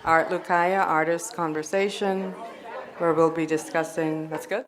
Art Lucaya, Artist Conversation, where we'll be discussing, that's good?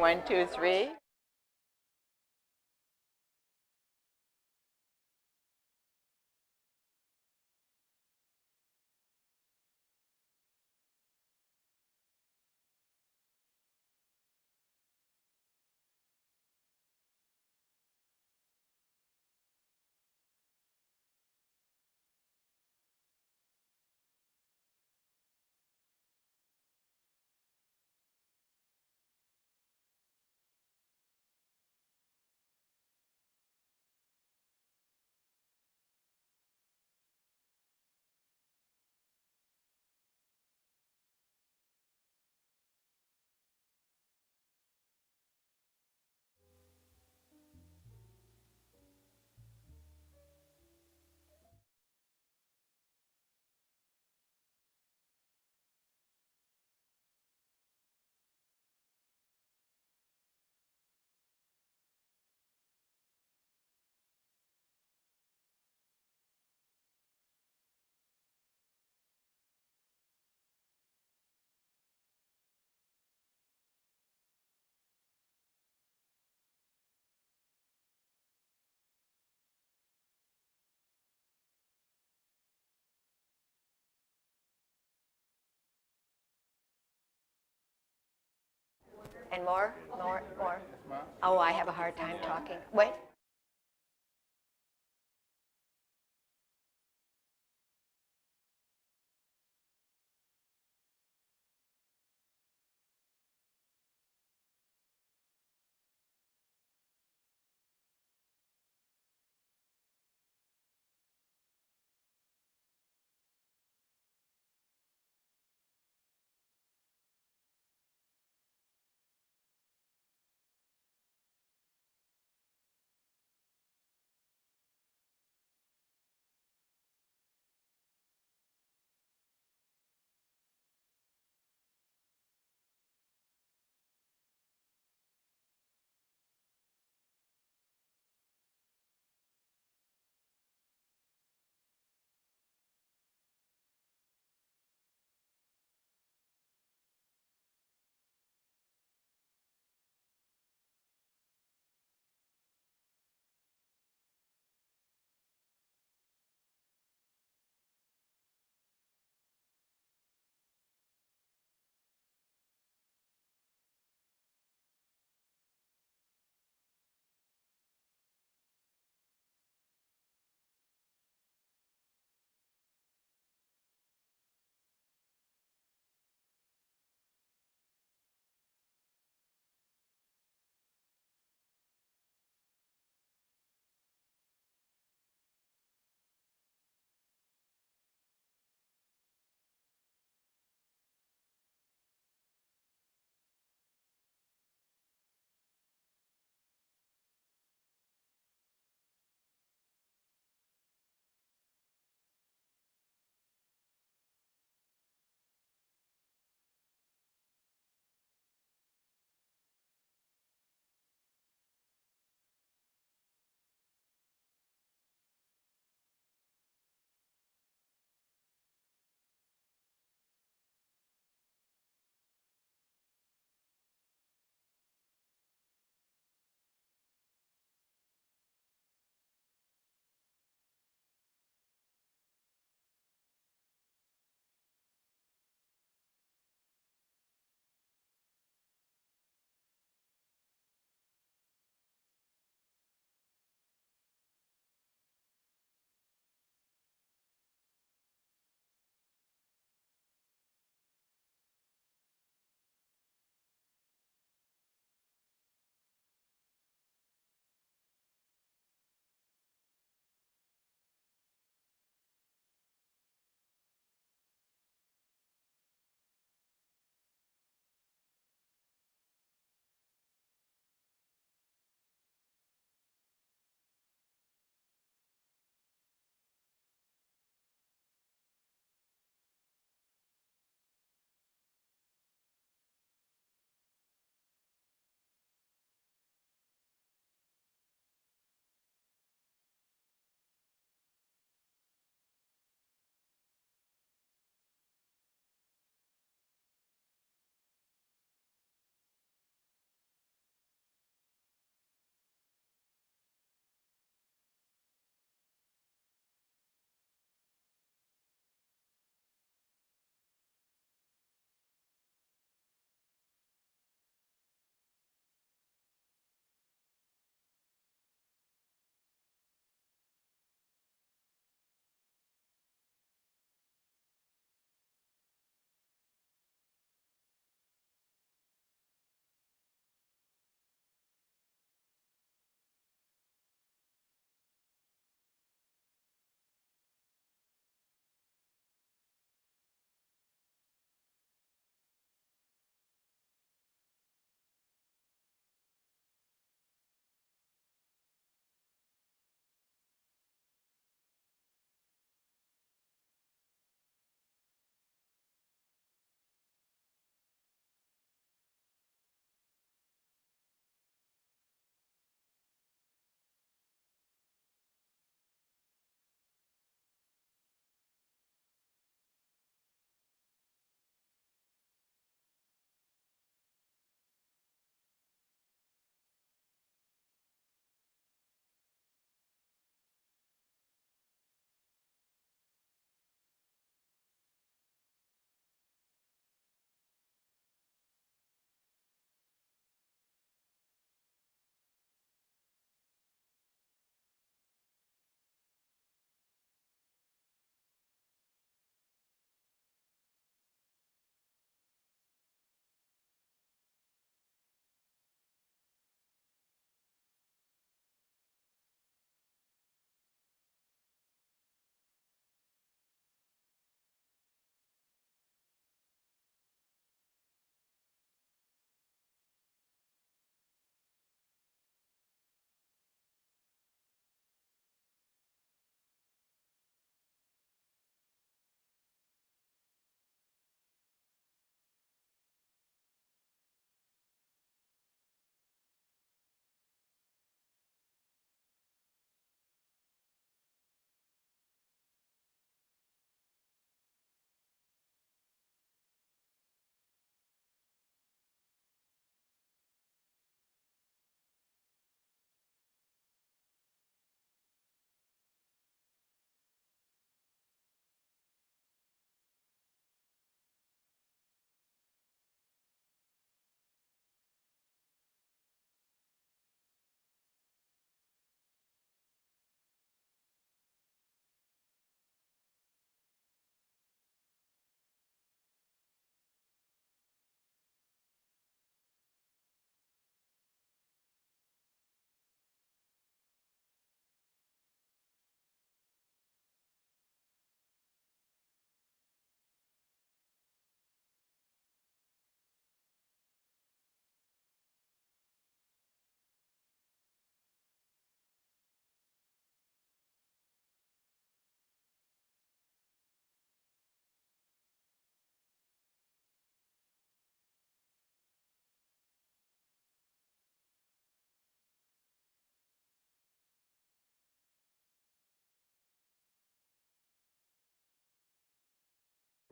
1, 2, 3. And more. Oh, I have a hard time talking. Wait.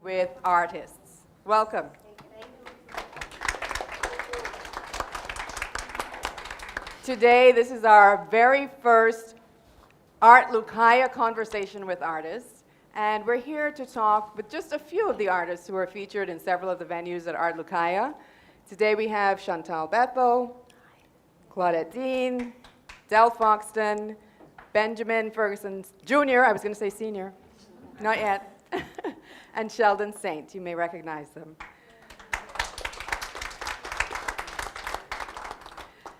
with artists. Welcome. Today, this is our very first Art Lucaya conversation with artists, and we're here to talk with just a few of the artists who are featured in several of the venues at Art Lucaya. Today we have Chantal Bethel, Claudette Dean, Del Foxton, Benjamin Ferguson Jr., I was going to say senior, not yet, and Sheldon Saint. You may recognize them.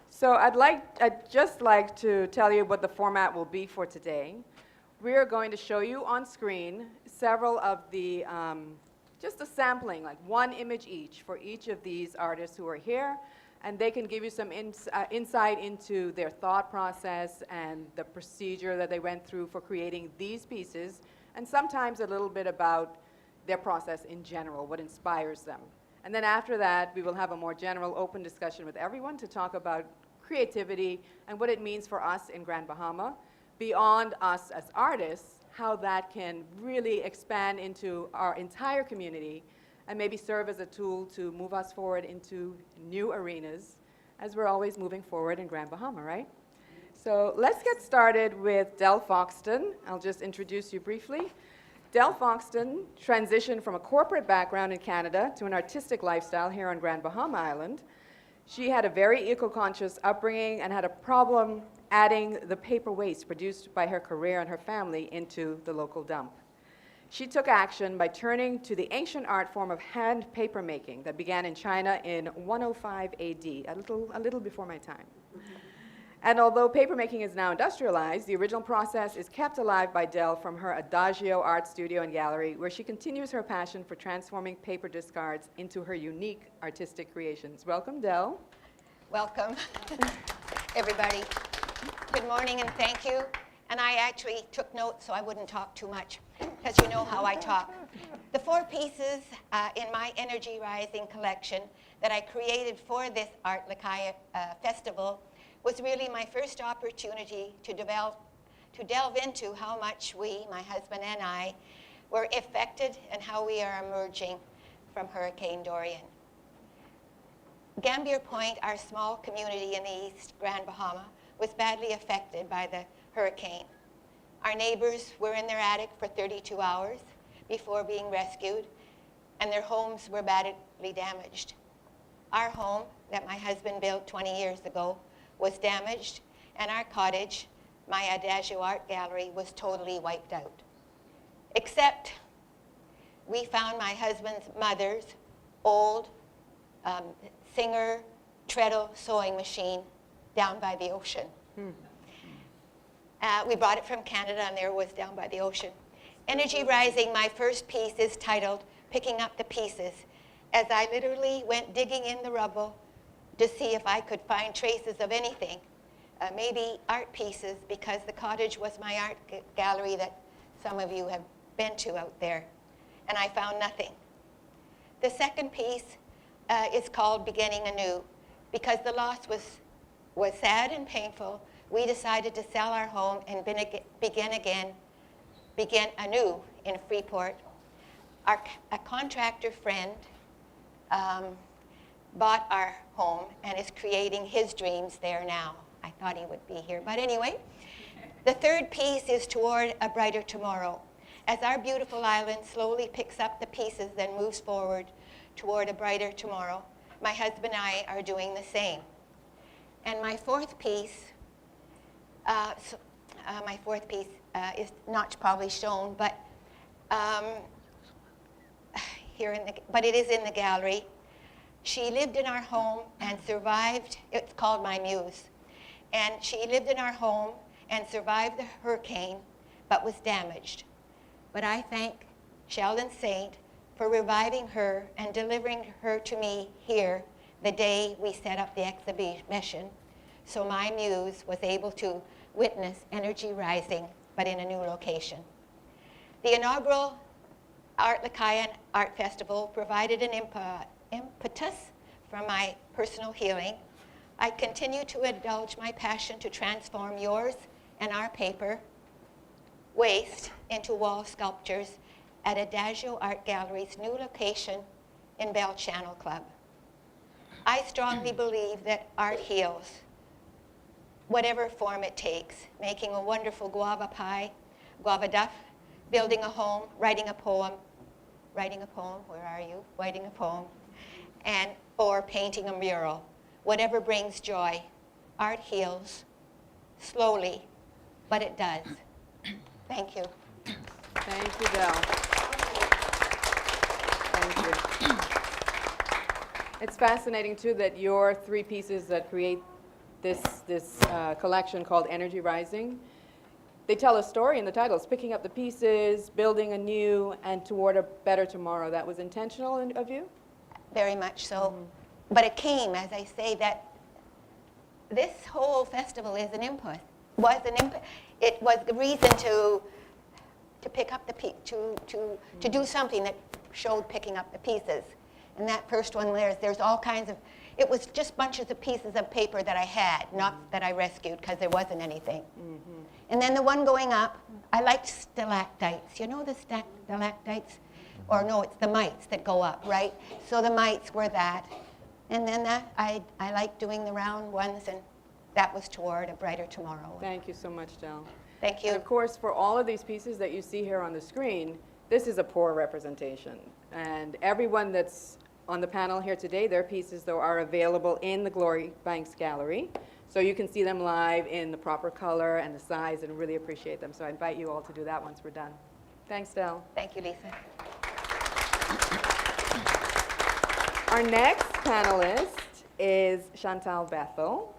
So I'd just like to tell you what the format will be for today. We are going to show you on screen several of the, just a sampling, like one image each for each of these artists who are here, and they can give you some insight into their thought process and the procedure that they went through for creating these pieces, and sometimes a little bit about their process in general, what inspires them. And then after that, we will have a more general open discussion with everyone to talk about creativity and what it means for us in Grand Bahama, beyond us as artists, how that can really expand into our entire community and maybe serve as a tool to move us forward into new arenas, as we're always moving forward in Grand Bahama, right? So let's get started with Del Foxton. I'll just introduce you briefly. Del Foxton transitioned from a corporate background in Canada to an artistic lifestyle here on Grand Bahama Island. She had a very eco-conscious upbringing and had a problem adding the paper waste produced by her career and her family into the local dump. She took action by turning to the ancient art form of hand paper making that began in China in 105 AD, a little before my time. And although papermaking is now industrialized, the original process is kept alive by Del from her Adagio art studio and gallery, where she continues her passion for transforming paper discards into her unique artistic creations. Welcome, Del. Welcome, everybody. Good morning and thank you. And I actually took notes so I wouldn't talk too much, because you know how I talk. The 4 pieces in my Energy Rising collection that I created for this Art Lucaya festival was really my first opportunity to delve into how much we, my husband and I, were affected and how we are emerging from Hurricane Dorian. Gambier Point, our small community in the East Grand Bahama, was badly affected by the hurricane. Our neighbors were in their attic for 32 hours before being rescued, and their homes were badly damaged. Our home that my husband built 20 years ago was damaged, and our cottage, my Adagio Art Gallery, was totally wiped out. Except we found my husband's mother's old Singer treadle sewing machine down by the ocean. We brought it from Canada, and there it was down by the ocean. Energy Rising, my first piece, is titled Picking Up the Pieces, as I literally went digging in the rubble to see if I could find traces of anything, maybe art pieces, because the cottage was my art gallery that some of you have been to out there, and I found nothing. The second piece is called Beginning Anew. Because the loss was sad and painful, we decided to sell our home and begin anew in Freeport. A contractor friend bought our home and is creating his dreams there now. I thought he would be here, but anyway. The third piece is Toward a Brighter Tomorrow. As our beautiful island slowly picks up the pieces and moves forward toward a brighter tomorrow, my husband and I are doing the same. And my fourth piece, is not probably shown, but but it is in the gallery. She lived in our home and survived. It's called My Muse. And she lived in our home and survived the hurricane, but was damaged. But I thank Sheldon Saint for reviving her and delivering her to me here the day we set up the exhibition, so My Muse was able to witness Energy Rising, but in a new location. The inaugural Art Lucaya Art Festival provided an impetus for my personal healing. I continue to indulge my passion to transform yours and our paper waste into wall sculptures at Adagio Art Gallery's new location in Bell Channel Club. I strongly believe that art heals, whatever form it takes, making a wonderful guava pie, guava duff, building a home, writing a poem, where are you? Writing a poem, or painting a mural. Whatever brings joy. Art heals, slowly, but it does. Thank you. Thank you, Del. Thank you. It's fascinating, too, that your three pieces that create this collection called Energy Rising, they tell a story in the titles, picking up the pieces, building anew, and toward a better tomorrow. That was intentional of you? Very much so. But it came, as I say, that this whole festival is an input. It was the reason to pick up to do something that showed picking up the pieces. And that first one, there's all kinds of, it was just bunches of pieces of paper that I had, not that I rescued because there wasn't anything. And then the one going up, I liked stalactites. You know the stalactites? Or no, it's the mites that go up, right? So the mites were that. And then I like doing the round ones, and that was toward a brighter tomorrow. Thank you so much, Del. Thank you. And of course, for all of these pieces that you see here on the screen, this is a poor representation. And everyone that's on the panel here today, their pieces, though, are available in the Glory Banks Gallery. So you can see them live in the proper color and the size and really appreciate them. So I invite you all to do that once we're done. Thanks, Del. Thank you, Lisa. Our next panelist is Chantal Bethel.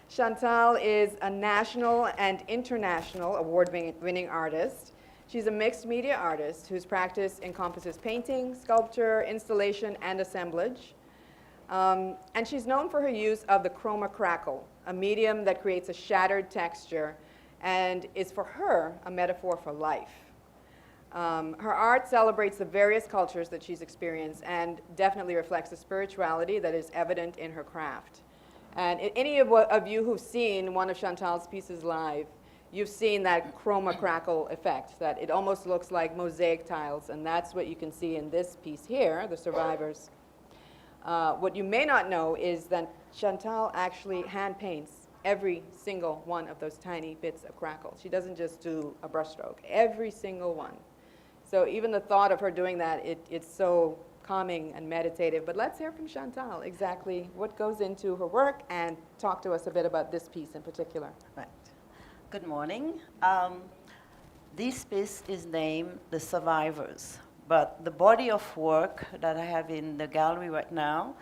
Chantal is a national and international award-winning artist. She's a mixed media artist whose practice encompasses painting, sculpture, installation, and assemblage. And she's known for her use of the chroma crackle, a medium that creates a shattered texture and is, for her, a metaphor for life. Her art celebrates the various cultures that she's experienced and definitely reflects the spirituality that is evident in her craft. And any of you who've seen one of Chantal's pieces live, you've seen that chroma crackle effect, that it almost looks like mosaic tiles, and that's what you can see in this piece here, The Survivors. What you may not know is that Chantal actually hand paints every single one of those tiny bits of crackle. She doesn't just do a brushstroke, every single one. So even the thought of her doing that, it's so calming and meditative. But let's hear from Chantal exactly what goes into her work and talk to us a bit about this piece in particular. Right. Good morning. This piece is named The Survivors, but the body of work that I have in the gallery right now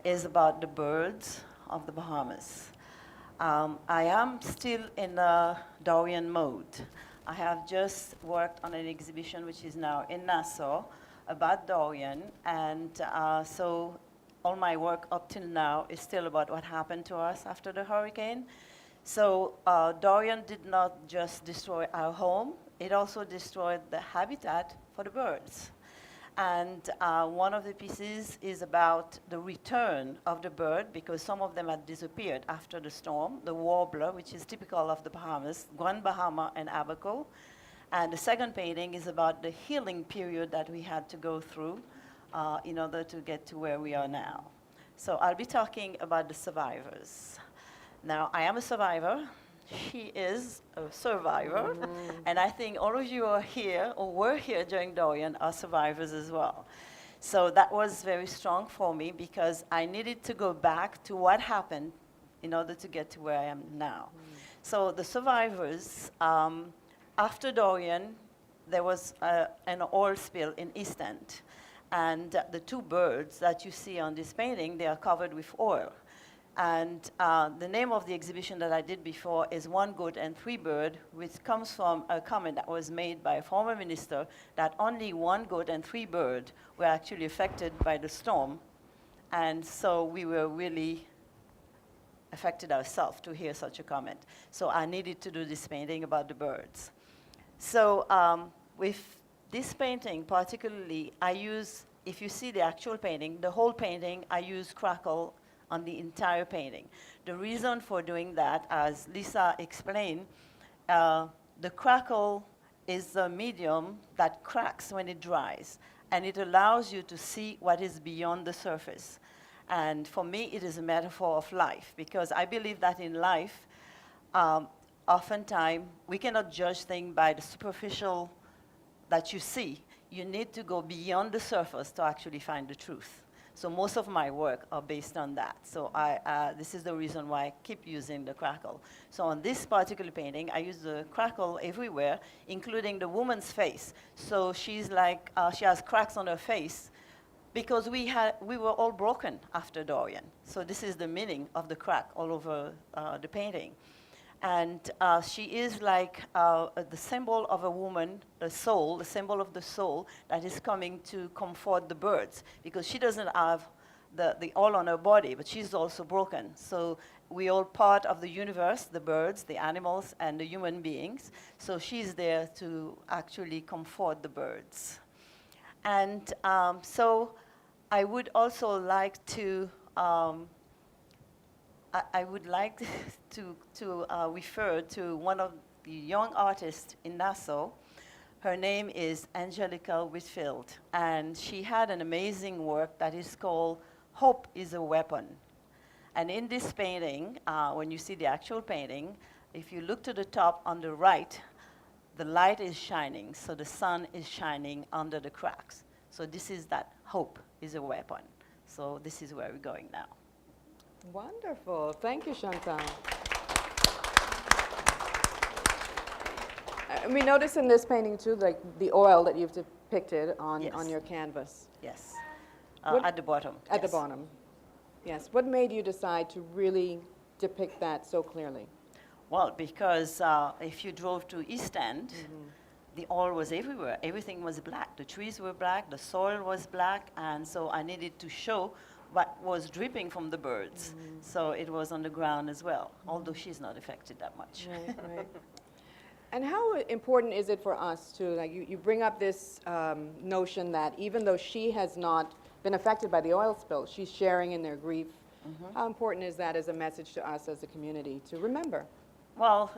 is about the birds of the Bahamas. I am still in a Dorian mode. I have just worked on an exhibition which is now in Nassau about Dorian, and so all my work up till now is still about what happened to us after the hurricane. So Dorian did not just destroy our home, it also destroyed the habitat for the birds. And one of the pieces is about the return of the bird, because some of them had disappeared after the storm, the warbler, which is typical of the Bahamas, Grand Bahama and Abaco. And the second painting is about the healing period that we had to go through in order to get to where we are now. So I'll be talking about the survivors. Now, I am a survivor. She is a survivor. And I think all of you are here or were here during Dorian are survivors as well. So that was very strong for me because I needed to go back to what happened in order to get to where I am now. So the survivors, after Dorian, there was an oil spill in East End. And the two birds that you see on this painting, they are covered with oil. And the name of the exhibition that I did before is One Goat and Three Bird, which comes from a comment that was made by a former minister that only one goat and three bird were actually affected by the storm. And so we were really affected ourselves to hear such a comment. So I needed to do this painting about the birds. So with this painting particularly, I use, if you see the actual painting, the whole painting, I use crackle on the entire painting. The reason for doing that, as Lisa explained, the crackle is a medium that cracks when it dries, and it allows you to see what is beyond the surface. And for me, it is a metaphor of life, because I believe that in life, oftentimes, we cannot judge things by the superficial that you see. You need to go beyond the surface to actually find the truth. So most of my work are based on that. So this is the reason why I keep using the crackle. So on this particular painting, I use the crackle everywhere, including the woman's face. So she's like, she has cracks on her face because we were all broken after Dorian. So this is the meaning of the crack all over the painting. And she is like the symbol of a woman, the soul, the symbol of the soul that is coming to comfort the birds, because she doesn't have the all on her body, but she's also broken. So we all part of the universe, the birds, the animals, and the human beings. So she's there to actually comfort the birds. And so I would also like to I would like to refer to one of the young artists in Nassau. Her name is Angelica Whitfield, and she had an amazing work that is called Hope is a Weapon. And in this painting, when you see the actual painting, if you look to the top on the right, the light is shining, so the sun is shining under the cracks. So this is that hope is a weapon. So this is where we're going now. Wonderful. Thank you, Chantal. We notice in this painting, too, like the oil that you've depicted on, Yes. on your canvas. Yes, What- at the bottom. At the yes. bottom. Yes. What made you decide to really depict that so clearly? Well, because if you drove to East End, the oil was everywhere. Everything was black. The trees were black, the soil was black, and so I needed to show what was dripping from the birds. So it was on the ground as well, although she's not affected that much. Right, right. And how important is it for us to, like, you bring up this notion that even though she has not been affected by the oil spill, she's sharing in their grief. How important is that as a message to us as a community to remember? Well,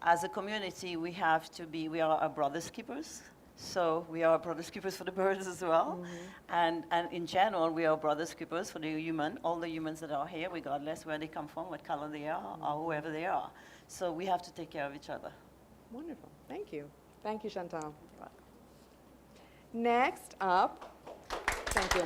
as a community, we are our brothers keepers. So we are brothers keepers for the birds as well. And in general, we are brothers keepers for the human, all the humans that are here, regardless where they come from, what color they are, or whoever they are. So we have to take care of each other. Wonderful. Thank you. Thank you, Chantal. Next up, thank you.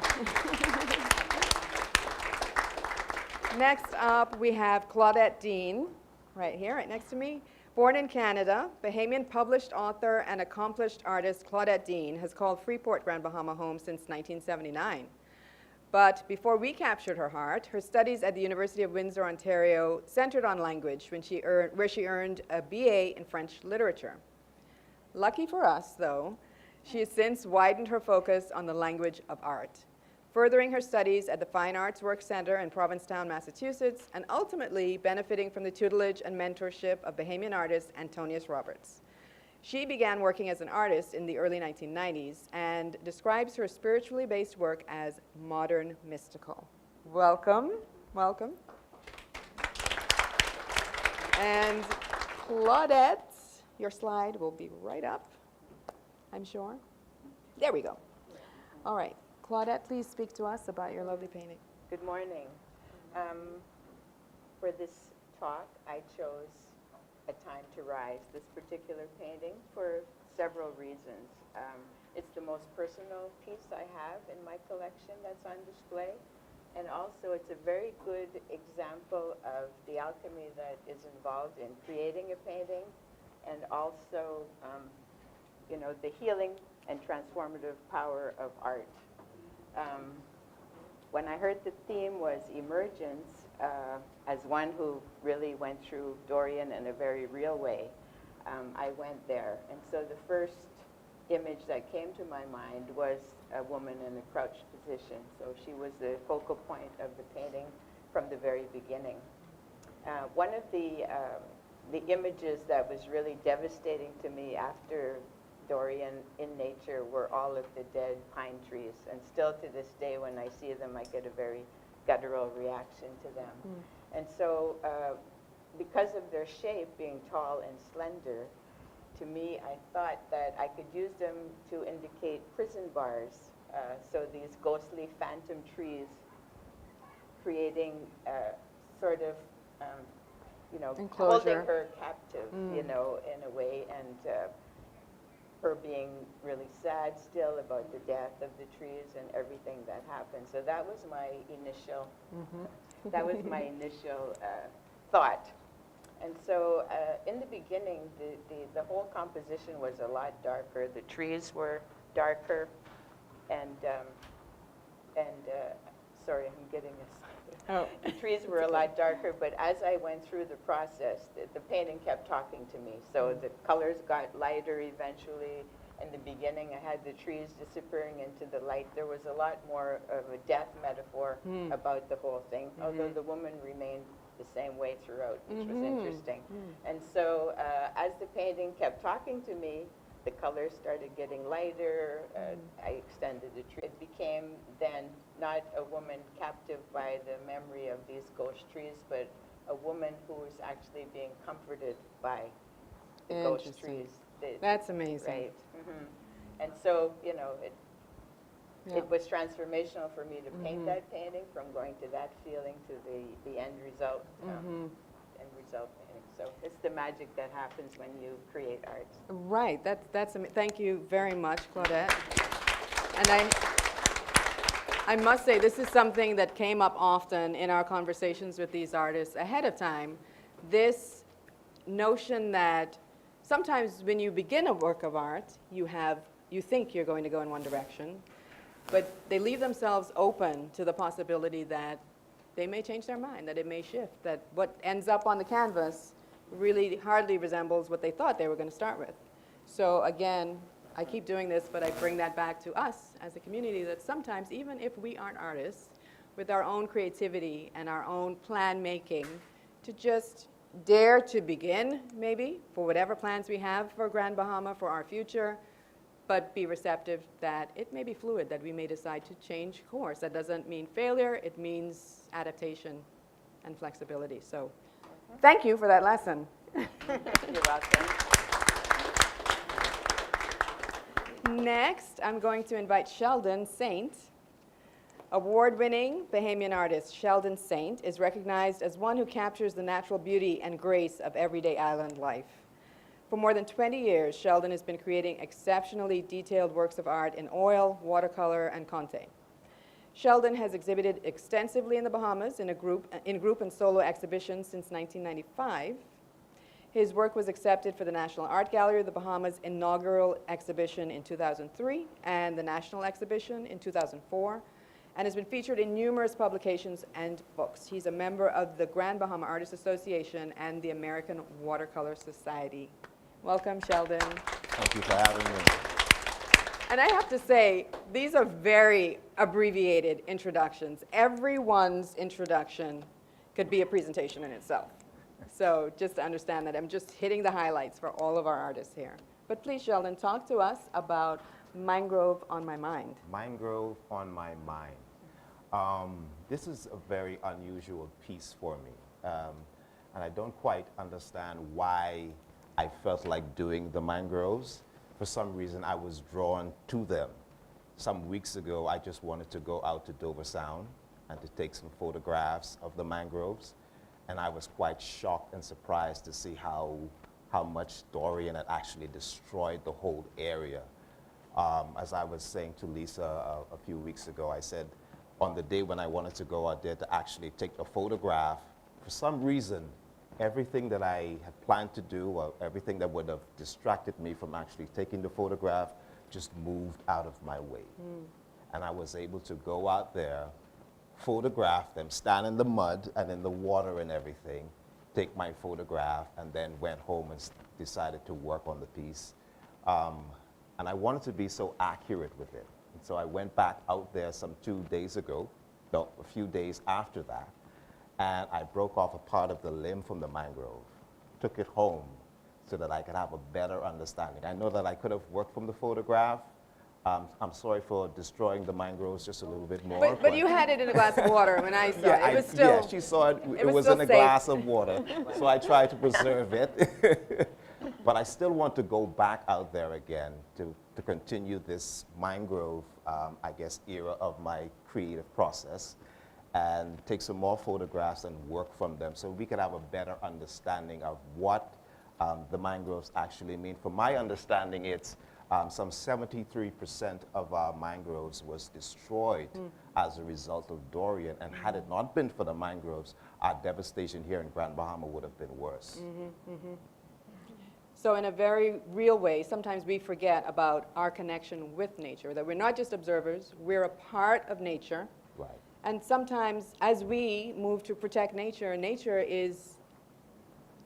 Next up, we have Claudette Dean, right here, right next to me. Born in Canada, Bahamian published author and accomplished artist Claudette Dean has called Freeport, Grand Bahama home since 1979. But before we captured her heart, her studies at the University of Windsor, Ontario, centered on language where she earned a BA in French literature. Lucky for us, though, she has since widened her focus on the language of art, furthering her studies at the Fine Arts Work Center in Provincetown, Massachusetts, and ultimately benefiting from the tutelage and mentorship of Bahamian artist Antonius Roberts. She began working as an artist in the early 1990s and describes her spiritually based work as modern mystical. Welcome, welcome. And Claudette, your slide will be right up, I'm sure. There we go. All right. Claudette, please speak to us about your lovely painting. Good morning. For this talk, I chose A Time to Rise, this particular painting, for several reasons. It's the most personal piece I have in my collection that's on display. And also, it's a very good example of the alchemy that is involved in creating a painting, and also, the healing and transformative power of art. When I heard the theme was emergence, as one who really went through Dorian in a very real way, I went there. And so the first image that came to my mind was a woman in a crouched position. So she was the focal point of the painting from the very beginning. One of the images that was really devastating to me after Dorian in nature were all of the dead pine trees. And still to this day, when I see them, I get a very guttural reaction to them. And so because of their shape being tall and slender, to me, I thought that I could use them to indicate prison bars. So these ghostly phantom trees creating sort of, holding Enclosure. her captive, in a way, and her being really sad still about the death of the trees and everything that happened. So that was my initial, thought. And so in the beginning, the whole composition was a lot darker. The trees were darker, and sorry, I'm getting this. Oh. The trees were a lot darker, but as I went through the process, the painting kept talking to me. So the colors got lighter eventually. In the beginning, I had the trees disappearing into the light. There was a lot more of a death metaphor about the whole thing, although the woman remained the same way throughout, which was interesting. And so as the painting kept talking to me, the colors started getting lighter. I extended the tree. It became then not a woman captive by the memory of these ghost trees, but a woman who was actually being comforted by the ghost Interesting. trees. That's amazing. Right. And so, it was transformational for me to paint that painting, from going to that feeling to the end result. End result painting. So it's the magic that happens when you create art. Right. Thank you very much, Claudette. And I must say, this is something that came up often in our conversations with these artists ahead of time. This notion that sometimes when you begin a work of art, you think you're going to go in one direction, but they leave themselves open to the possibility that they may change their mind, that it may shift, that what ends up on the canvas really hardly resembles what they thought they were going to start with. So again, I keep doing this, but I bring that back to us as a community, that sometimes, even if we aren't artists, with our own creativity and our own plan making, to just dare to begin, maybe, for whatever plans we have for Grand Bahama, for our future, but be receptive that it may be fluid, that we may decide to change course. That doesn't mean failure, it means adaptation and flexibility. So thank you for that lesson. You're welcome. Next, I'm going to invite Sheldon Saint. Award-winning Bahamian artist Sheldon Saint is recognized as one who captures the natural beauty and grace of everyday island life. For more than 20 years, Sheldon has been creating exceptionally detailed works of art in oil, watercolor, and conte. Sheldon has exhibited extensively in the Bahamas in group and solo exhibitions since 1995. His work was accepted for the National Art Gallery of the Bahamas' inaugural exhibition in 2003 and the National Exhibition in 2004, and has been featured in numerous publications and books. He's a member of the Grand Bahama Artists Association and the American Watercolor Society. Welcome, Sheldon. Thank you for having me. And I have to say, these are very abbreviated introductions. Everyone's introduction could be a presentation in itself. So just to understand that, I'm just hitting the highlights for all of our artists here. But please, Sheldon, talk to us about Mangrove on My Mind. Mangrove on My Mind. This is a very unusual piece for me. And I don't quite understand why I felt like doing the mangroves. For some reason, I was drawn to them. Some weeks ago, I just wanted to go out to Dover Sound and to take some photographs of the mangroves. And I was quite shocked and surprised to see how much Dorian had actually destroyed the whole area. As I was saying to Lisa a few weeks ago, I said, on the day when I wanted to go out there to actually take a photograph, for some reason, everything that I had planned to do, or everything that would have distracted me from actually taking the photograph, just moved out of my way. And I was able to go out there, photograph them, stand in the mud and in the water and everything, take my photograph, and then went home and decided to work on the piece. And I wanted to be so accurate with it. And so I went back out there some 2 days ago, no, a few days after that, and I broke off a part of the limb from the mangrove, took it home so that I could have a better understanding. I know that I could have worked from the photograph. I'm sorry for destroying the mangroves just a little bit more. But you had it in a glass of water when I saw it. It was still. Yeah, she saw it. It was still in a safe. glass of water. So I tried to preserve it. But I still want to go back out there again to continue this mangrove, I guess, era of my creative process and take some more photographs and work from them so we can have a better understanding of what the mangroves actually mean. From my understanding, it's some 73% of our mangroves was destroyed as a result of Dorian. And had it not been for the mangroves, our devastation here in Grand Bahama would have been worse. So in a very real way, sometimes we forget about our connection with nature, that we're not just observers, we're a part of nature. Right. And sometimes as we move to protect nature, nature is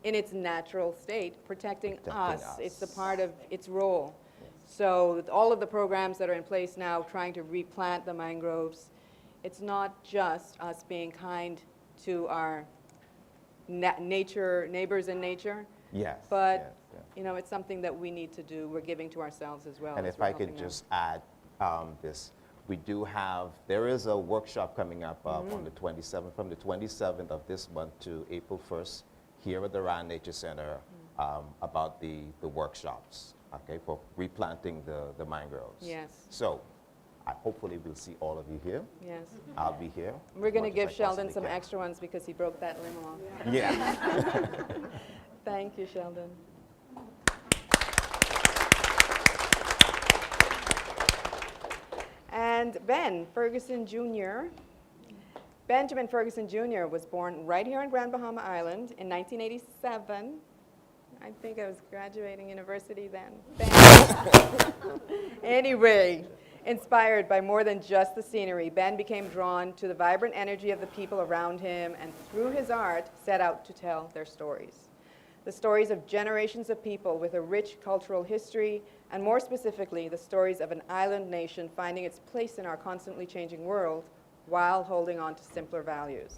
in its natural state protecting us. It's a part of its role. So with all of the programs that are in place now trying to replant the mangroves, it's not just us being kind to our neighbors in nature, Yes. but yes, yes. you know, it's something that we need to do. We're giving to ourselves as well. And as if we're I could helping them. just add this, we do have, there is a workshop coming up on the 27th, from the 27th of this month to April 1st here at the Rand Nature Center about the workshops, okay, for replanting the mangroves. Yes. So hopefully we'll see all of you here. Yes. I'll be here. We're going to as much as give I Sheldon possibly some can. extra ones because he broke that limb off. Yeah. Thank you, Sheldon. And Ben Ferguson Jr. Benjamin Ferguson Jr. was born right here on Grand Bahama Island in 1987. I think I was graduating university then. Ben. Anyway, inspired by more than just the scenery, Ben became drawn to the vibrant energy of the people around him and through his art set out to tell their stories. The stories of generations of people with a rich cultural history, and more specifically, the stories of an island nation finding its place in our constantly changing world while holding on to simpler values.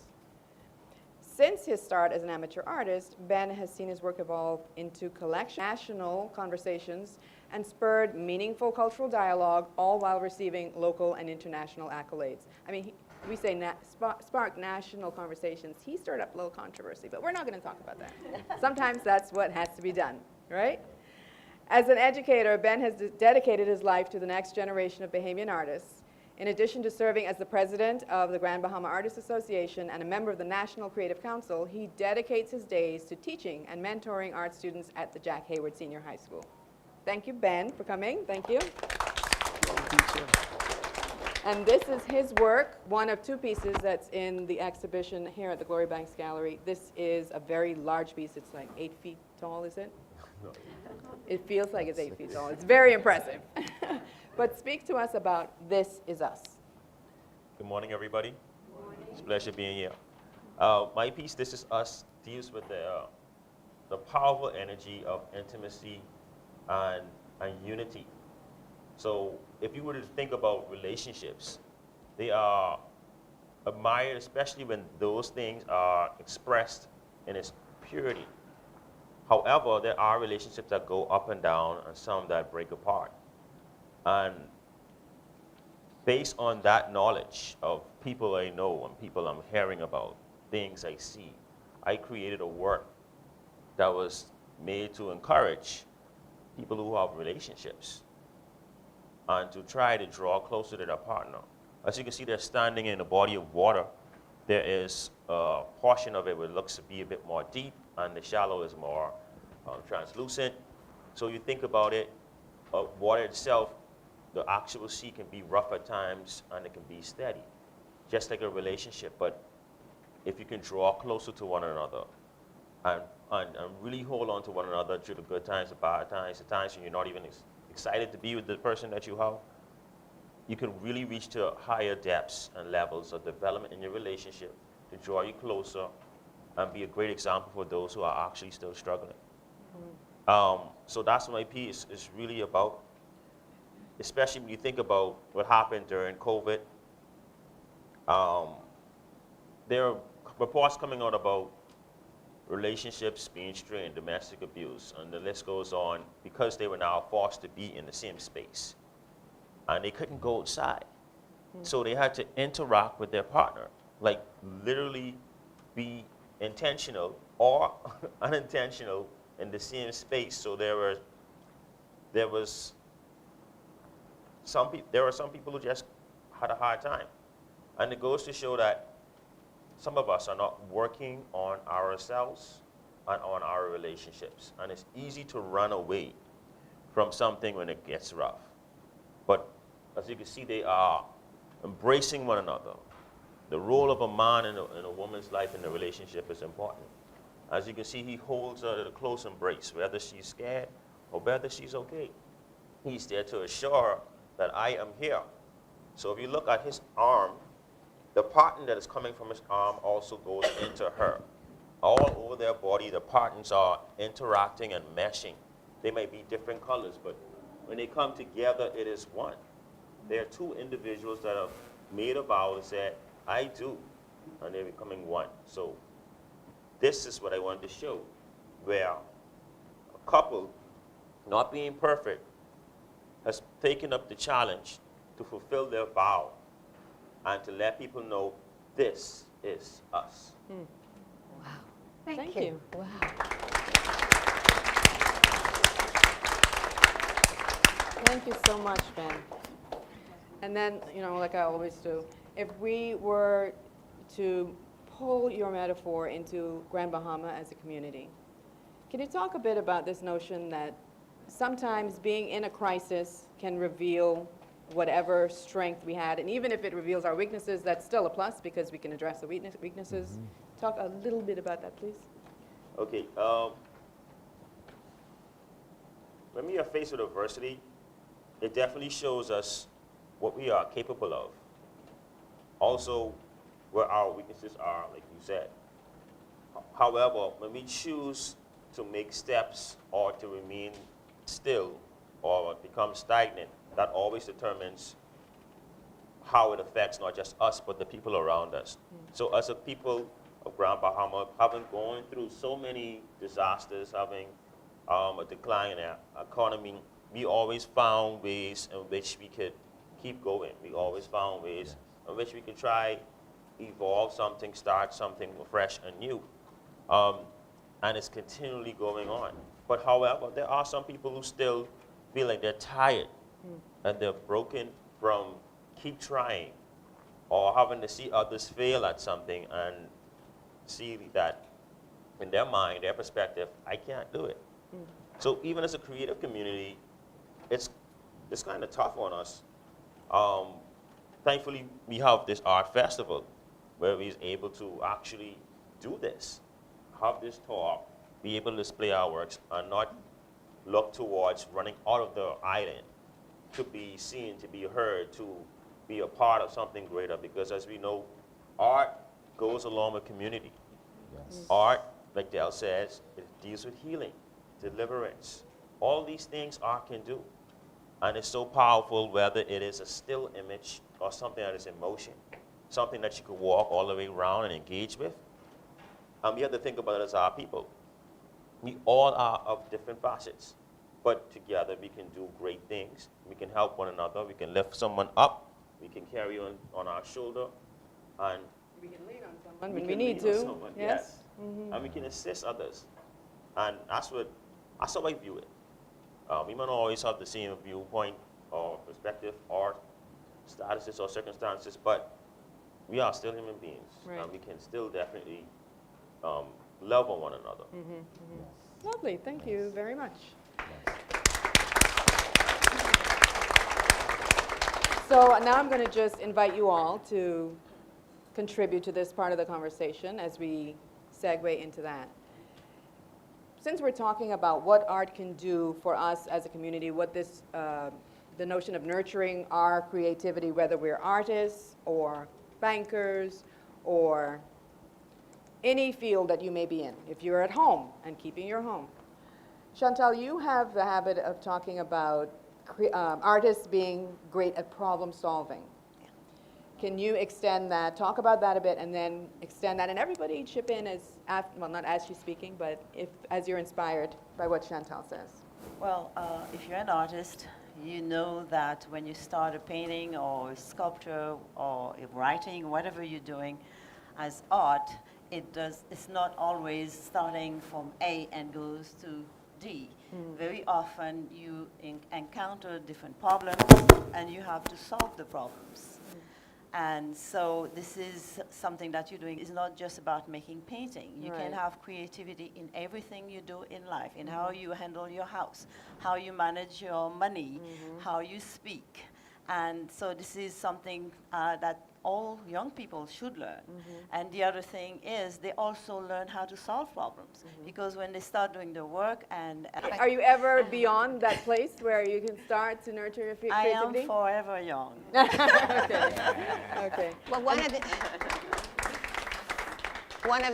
Since his start as an amateur artist, Ben has seen his work evolve into national conversations and spurred meaningful cultural dialogue, all while receiving local and international accolades. I mean, we say spark national conversations. He stirred up a little controversy, but we're not going to talk about that. Sometimes that's what has to be done, right? As an educator, Ben has dedicated his life to the next generation of Bahamian artists. In addition to serving as the president of the Grand Bahama Artists Association and a member of the National Creative Council, he dedicates his days to teaching and mentoring art students at the Jack Hayward Senior High School. Thank you, Ben, for coming. Thank you. And this is his work, one of two pieces that's in the exhibition here at the Glory Banks Gallery. This is a very large piece. It's like 8 feet tall, is it? It feels like it's 8 feet tall. It's very impressive. But speak to us about This Is Us. Good morning, everybody. Good morning. It's a pleasure being here. My piece, This Is Us, deals with the powerful energy of intimacy and unity. So if you were to think about relationships, they are admired, especially when those things are expressed in its purity. However, there are relationships that go up and down and some that break apart. And based on that knowledge of people I know and people I'm hearing about, things I see, I created a work that was made to encourage people who have relationships and to try to draw closer to their partner. As you can see, they're standing in a body of water. There is a portion of it where it looks to be a bit more deep, and the shallow is more translucent. So you think about it, water itself, the actual sea can be rough at times and it can be steady, just like a relationship. But if you can draw closer to one another and really hold on to one another through the good times, the bad times, the times when you're not even excited to be with the person that you have, you can really reach to higher depths and levels of development in your relationship to draw you closer and be a great example for those who are actually still struggling. So that's what my piece is really about, especially when you think about what happened during COVID. There are reports coming out about relationships being strained, domestic abuse, and the list goes on, because they were now forced to be in the same space. And they couldn't go outside. So they had to interact with their partner, like literally be intentional or unintentional in the same space. So there was there were some people who just had a hard time. And it goes to show that some of us are not working on ourselves and on our relationships. And it's easy to run away from something when it gets rough. But as you can see, they are embracing one another. The role of a man in a woman's life in the relationship is important. As you can see, he holds her in a close embrace, whether she's scared or whether she's okay. He's there to assure her that I am here. So if you look at his arm, the pattern that is coming from his arm also goes into her. All over their body, the patterns are interacting and meshing. They may be different colors, but when they come together, it is one. There are two individuals that have made a vow and said, I do, and they're becoming one. So this is what I wanted to show, where a couple, not being perfect, has taken up the challenge to fulfill their vow and to let people know this is us. Wow. Thank you. Wow. Thank you so much, Ben. And then, like I always do, if we were to pull your metaphor into Grand Bahama as a community, can you talk a bit about this notion that sometimes being in a crisis can reveal whatever strength we had, and even if it reveals our weaknesses, that's still a plus because we can address the weaknesses. Talk a little bit about that, please. Okay, when we are faced with adversity, it definitely shows us what we are capable of. Also, where our weaknesses are, like you said. However, when we choose to make steps or to remain still or become stagnant, that always determines how it affects not just us, but the people around us. So as a people of Grand Bahama, having gone through so many disasters, having a decline in our economy, we always found ways in which we could keep going. We always found ways in which we could try evolve something, start something fresh and new. And it's continually going on. But however, there are some people who still feel like they're tired and they're broken from keep trying or having to see others fail at something and see that in their mind, their perspective, I can't do it. So even as a creative community, it's kind of tough on us. Thankfully, we have this art festival where we're able to actually do this, have this talk, be able to display our works, and not look towards running out of the island to be seen, to be heard, to be a part of something greater. Because as we know, art goes along with community. Yes. Art, like Dale says, it deals with healing, deliverance. All these things art can do. And it's so powerful, whether it is a still image or something that is in motion, something that you could walk all the way around and engage with. And we have to think about it as our people. We all are of different facets, but together we can do great things. We can help one another. We can lift someone up. We can carry on our shoulder, and We can lean on someone when we can need lean on to. someone, Yes. and we can assist others. And that's how I view it. We might not always have the same viewpoint or perspective or statuses or circumstances, but we are still human beings, Right. and we can still definitely love on one another. Lovely. Thank you very much. So now I'm going to just invite you all to contribute to this part of the conversation as we segue into that. Since we're talking about what art can do for us as a community, what this, the notion of nurturing our creativity, whether we're artists or bankers or any field that you may be in, if you're at home and keeping your home. Chantal, you have the habit of talking about artists being great at problem solving. Can you extend that, talk about that a bit, and then extend that, and everybody chip in well, not as she's speaking, but as you're inspired by what Chantal says. Well, if you're an artist, you know that when you start a painting or a sculpture or a writing, whatever you're doing as art, it's not always starting from A and goes to D. Very often you encounter different problems and you have to solve the problems. And so this is something that you're doing. It's not just about making painting. You can Right. have creativity in everything you do in life, in how you handle your house, how you manage your money, how you speak. And so this is something that all young people should learn. And the other thing is they also learn how to solve problems. Because when they start doing the work and Are you ever beyond that place where you can start to nurture your I am creativity? forever young. Okay. Well, one of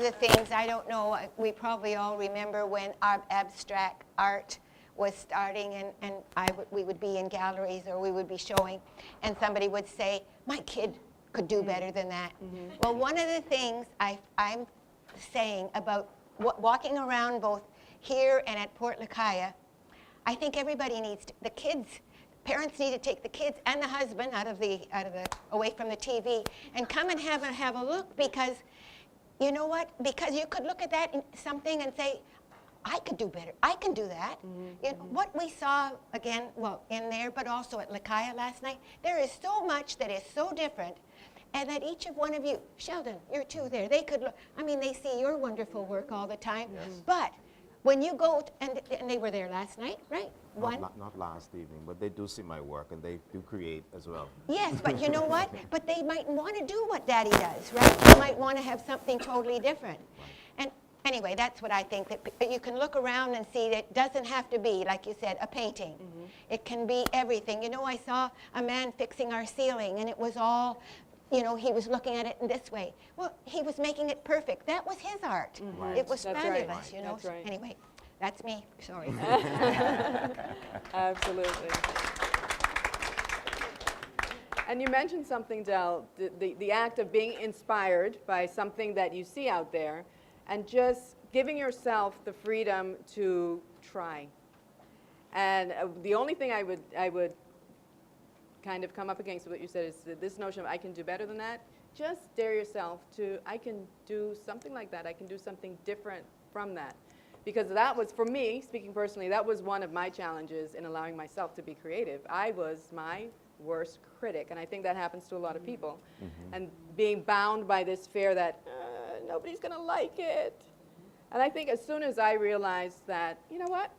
the things, I don't know, we probably all remember when our abstract art was starting and we would be in galleries or we would be showing and somebody would say, my kid could do better than that. Well, one of the things I'm saying about walking around both here and at Port Lacaya, I think everybody needs to, the kids, parents need to take the kids and the husband out of the away from the TV and come and have a look, because you know what? Because you could look at that something and say, I could do better. I can do that. You know, what we saw again, well, in there, but also at Lacaya last night, there is so much that is so different, and that each of one of you, Sheldon, you're two there. They could look. I mean, they see your wonderful work all the time, but when you go and they were there last night, right? Not last evening, but they do see my work and they do create as well. Yes, but you know what? But they might want to do what Daddy does, right? They might want to have something totally different. And anyway, that's what I think, that you can look around and see that it doesn't have to be, like you said, a painting. It can be everything. You know, I saw a man fixing our ceiling, and it was all, you know, he was looking at it in this way. Well, he was making it perfect. That was his art. It was That's right. fabulous, you know. That's right. Anyway, that's me. Sorry. Absolutely. And you mentioned something, Del, the act of being inspired by something that you see out there and just giving yourself the freedom to try. And the only thing I would kind of come up against with what you said is this notion of I can do better than that. Just dare yourself to, I can do something like that. I can do something different from that. Because that was, for me, speaking personally, that was one of my challenges in allowing myself to be creative. I was my worst critic, and I think that happens to a lot of people. And being bound by this fear that nobody's going to like it. And I think as soon as I realized that, you know what?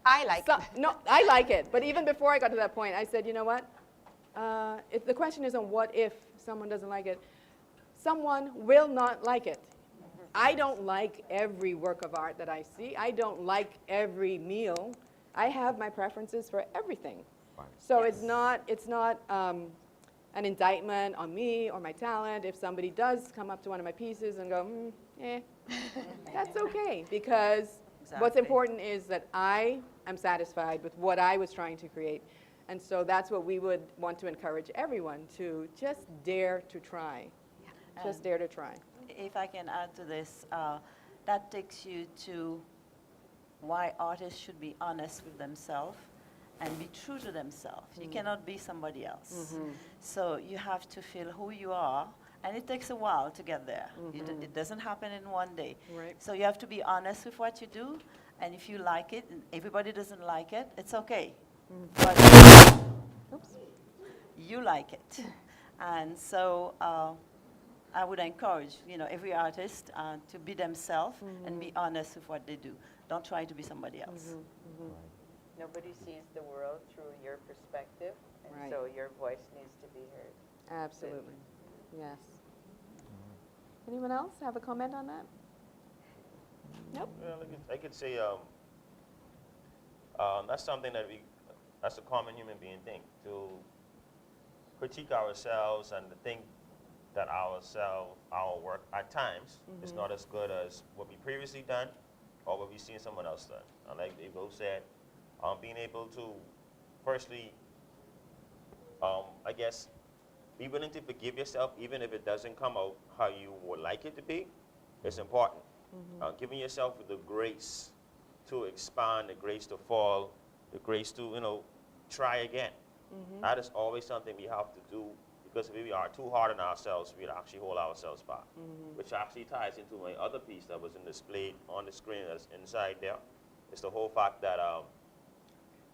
I like No, I like it. But even before I got to that point, I said, you know what? If the question isn't what if someone doesn't like it. Someone will not like it. I don't like every work of art that I see. I don't like every meal. I have my preferences for everything. Right. So it's not an indictment on me or my talent. If somebody does come up to one of my pieces and go, that's okay, because what's Exactly. important is that I am satisfied with what I was trying to create. And so that's what we would want to encourage everyone to just dare to try. Just dare to try. If I can add to this, that takes you to why artists should be honest with themselves and be true to themselves. You cannot be somebody else. So you have to feel who you are, and it takes a while to get there. It doesn't happen in one day. Right. So you have to be honest with what you do, and if you like it, and everybody doesn't like it, it's okay. But you like it. And so I would encourage, every artist to be themselves and be honest with what they do. Don't try to be somebody else. Nobody sees the world through your perspective, and Right. so your voice needs to be heard. Absolutely. Yes. Anyone else have a comment on that? Nope. Well, I could say that's something that's a common human being thing, to critique ourselves and to think that our work at times is not as good as what we previously done or what we've seen someone else done. And like Evo said, being able to firstly, I guess, be willing to forgive yourself even if it doesn't come out how you would like it to be, is important. Giving yourself the grace to expand, the grace to fall, the grace to, try again. That is always something we have to do Because if we are too hard on ourselves, we'll actually hold ourselves back. Which actually ties into my other piece that was displayed on the screen that's inside there. It's the whole fact that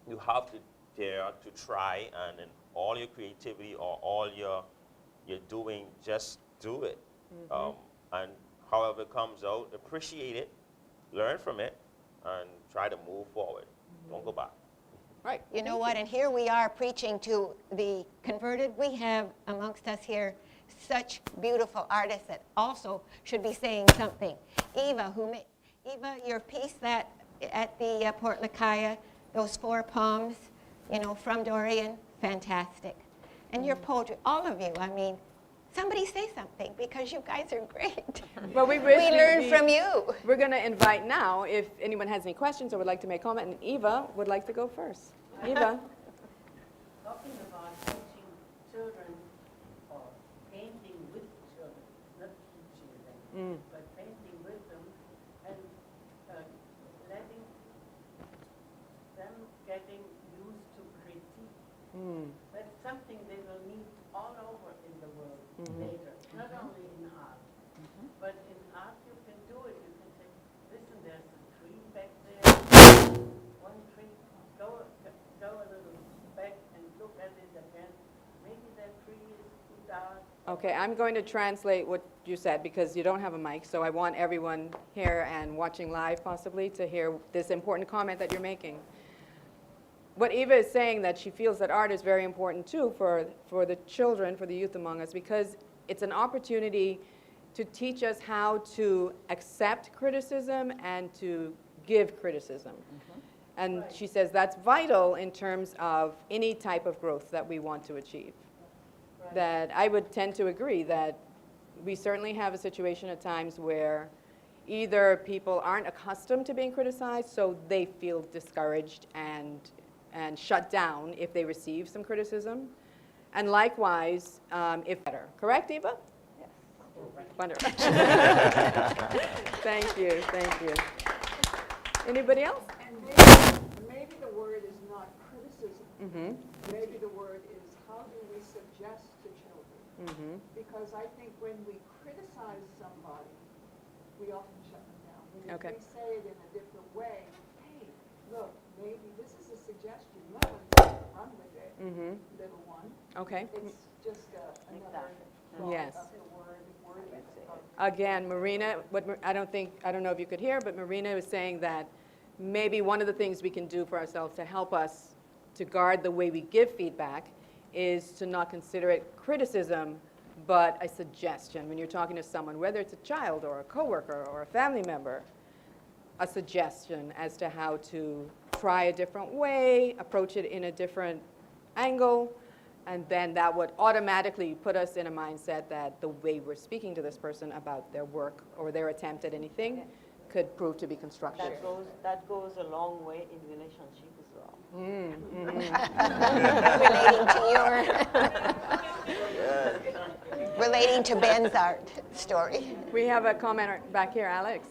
you have to dare to try, and in all your creativity or all you're doing, just do it. And however it comes out, appreciate it, learn from it, and try to move forward. Don't go back. Right. You know what? And here we are preaching to the converted. We have amongst us here such beautiful artists that also should be saying something. Eva, Eva, your piece that at the Port Lakaya, those 4 poems, you know, from Dorian, fantastic. And your poetry, all of you, I mean, somebody say something because you guys are great. Well, We learn from you. We're going to invite now if anyone has any questions or would like to make comment, and Eva would like to go first. Eva. Talking about teaching children or painting with children, not teaching them, but painting with them and letting them getting used to critique. That's something they will need all over in the world later, not only in art. But in art you can do it. You can say, listen, there's a tree back there, one tree, go a little back and look at it again. Maybe that tree is too dark. Okay, I'm going to translate what you said because you don't have a mic, so I want everyone here and watching live possibly to hear this important comment that you're making. What Eva is saying, that she feels that art is very important too for the children, for the youth among us, because it's an opportunity to teach us how to accept criticism and to give criticism. And she says that's vital in terms of any type of growth that we want to achieve. That I would tend to agree that we certainly have a situation at times where either people aren't accustomed to being criticized, so they feel discouraged and shut down if they receive some criticism. And likewise, if better. Correct, Eva? Yes. Wonderful. Thank you, thank you. Anybody else? And maybe the word is not criticism. Maybe the word is how do we suggest to children? Because I think when we criticize somebody, we often shut them down. When Okay. we say it in a different way, hey, look, maybe this is a suggestion. You might want to run with it, little one. Okay. It's just another thought Yes. of the wording of Again, Marina, I don't know if you could hear, but Marina was saying that maybe one of the things we can do for ourselves to help us to guard the way we give feedback is to not consider it criticism, but a suggestion. When you're talking to someone, whether it's a child or a coworker or a family member, a suggestion as to how to try a different way, approach it in a different angle, and then that would automatically put us in a mindset that the way we're speaking to this person about their work or their attempt at anything could prove to be constructive. That goes a long way in relationship as well. Relating to Ben's art story. We have a comment back here, Alex.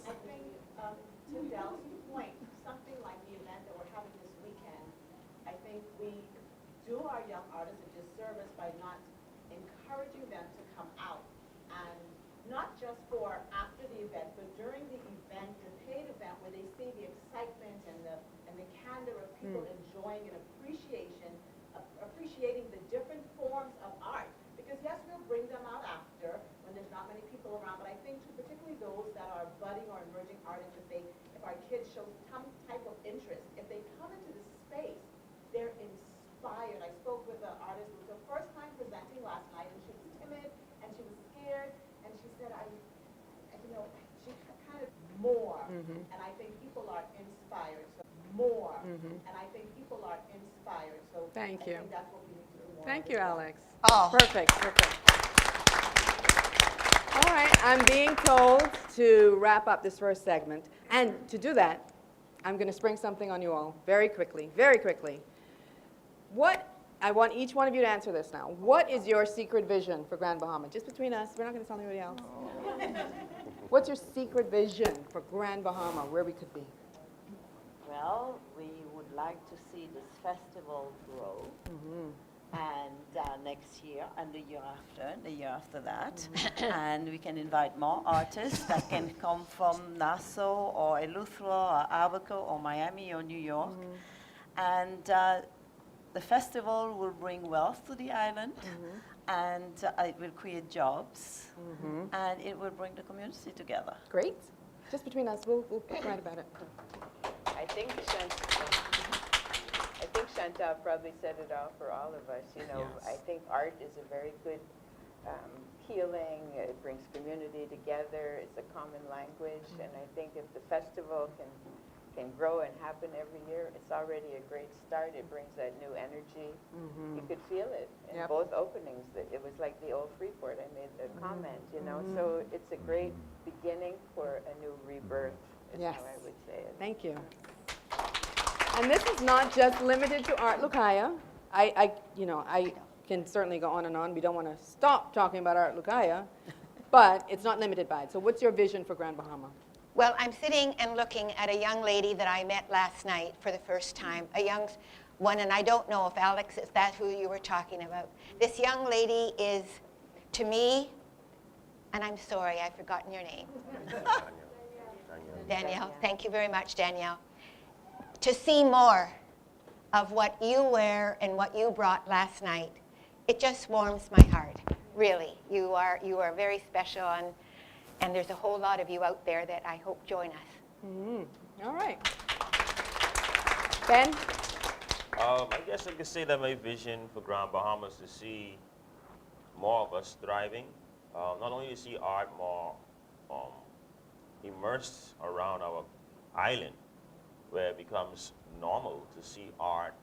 To Dell's point, something like the event that we're having this weekend, I think we do our young artists a disservice by not encouraging them to come out, and not just for after the event, but during the event, the paid event, where they see the excitement and the candor of people enjoying and appreciating the different forms of art. Because yes, we'll bring them out after when there's not many people around, but I think too, particularly those that are budding or emerging artists, if our kids show some type of interest, if they come into the space, they're inspired. I spoke with an artist who was her first time presenting last night, and she was timid and she was scared, and she said, she kind of more, and I think people are inspired. So more, and I think people are inspired. So Thank you. I think that's what we need to do more. Thank you, Alex. Oh. Perfect. All right, I'm being told to wrap up this first segment. And to do that, I'm going to spring something on you all very quickly, very quickly. I want each one of you to answer this now. What is your secret vision for Grand Bahama? Just between us. We're not going to tell anybody else. What's your secret vision for Grand Bahama, where we could be? Well, we would like to see this festival grow and next year, and the year after, and the year after that. And we can invite more artists that can come from Nassau or Eleuthera or Albuquerque or Miami or New York. And the festival will bring wealth to the island, and it will create jobs, and it will bring the community together. Great. Just between us, we'll write about it. I think Chantal probably said it all for all of us. You know, Yes. I think art is a very good healing. It brings community together. It's a common language, and I think if the festival can grow and happen every year, it's already a great start. It brings that new energy. You could feel it in Yep. both openings. That it was like the old Freeport. I made the comment, you know. So it's a great beginning for a new rebirth. Is Yes. how I would say it. Thank you. And this is not just limited to Art Lucaya. I can certainly go on and on. We don't want to stop talking about Art Lucaya, but it's not limited by it. So what's your vision for Grand Bahama? Well, I'm sitting and looking at a young lady that I met last night for the first time, a young one, and I don't know if Alex, is that who you were talking about? This young lady is, to me, and I'm sorry, I've forgotten your name. Danielle. Thank you very much, Danielle. To see more of what you wear and what you brought last night, it just warms my heart, really. You are very special, and there's a whole lot of you out there that I hope join us. All right. Ben? I guess I could say that my vision for Grand Bahama is to see more of us thriving. Not only to see art more immersed around our island, where it becomes normal to see art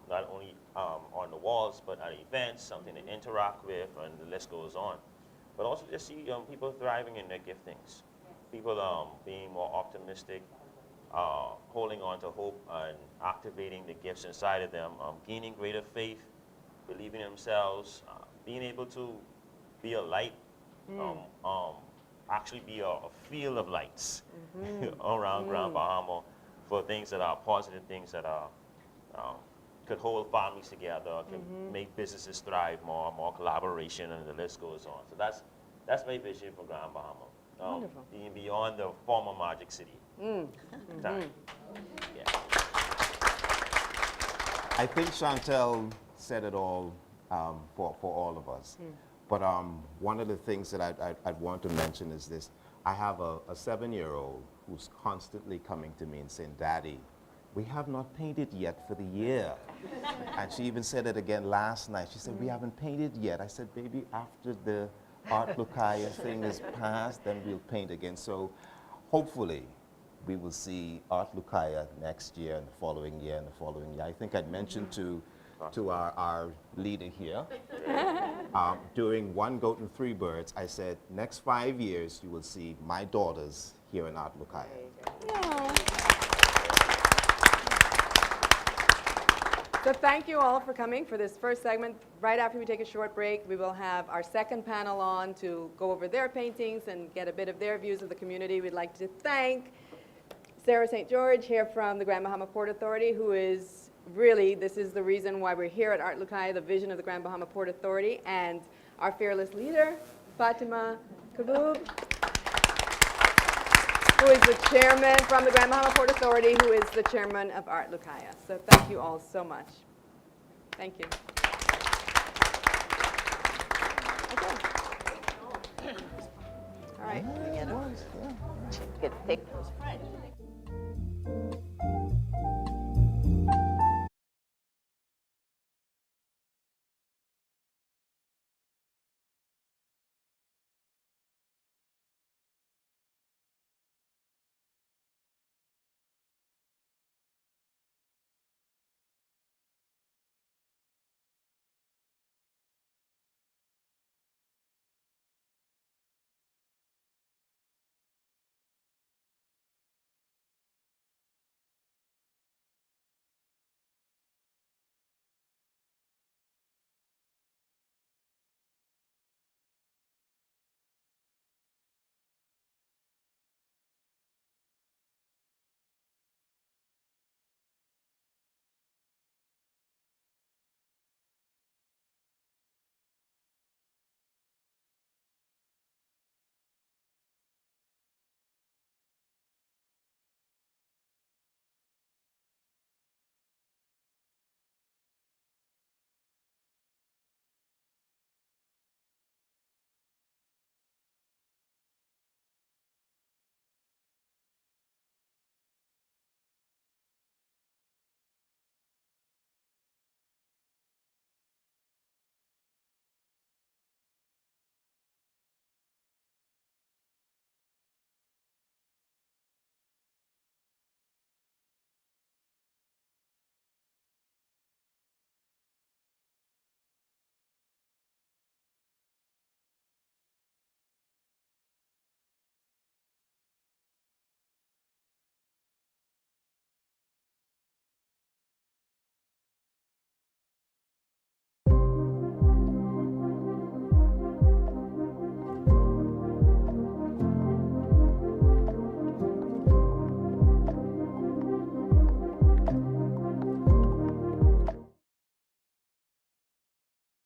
not only on the walls, but at events, something to interact with, and the list goes on. But also just see people thriving in their giftings, people being more optimistic, holding on to hope and activating the gifts inside of them, gaining greater faith, believing in themselves, being able to be a light, actually be a field of lights around Grand Bahama for things that are positive, things that are could hold families together, can make businesses thrive more collaboration, and the list goes on. So that's my vision for Grand Bahama. Wonderful. Being beyond the former Magic City time. Yeah. I think Chantel said it all for all of us. But one of the things that I'd want to mention is this. I have a 7-year-old who's constantly coming to me and saying, Daddy, we have not painted yet for the year. And she even said it again last night. She said, we haven't painted yet. I said, baby, after the Art Lucaya thing is passed, then we'll paint again. So hopefully we will see Art Lucaya next year and the following year and the following year. I think I'd mentioned to our leader here, during One Goat and Three Birds, I said, next 5 years you will see my daughters here in Art Lucaya. So thank you all for coming for this first segment. Right after we take a short break, we will have our second panel on to go over their paintings and get a bit of their views of the community. We'd like to thank Sarah St. George here from the Grand Bahama Port Authority, who is really, this is the reason why we're here at Art Lucaya, the vision of the Grand Bahama Port Authority, and our fearless leader, Fatima Kaboub, who is the chairman from the Grand Bahama Port Authority, who is the chairman of Art Lucaya. So thank you all so much. Thank you. Okay. All right. Get take those.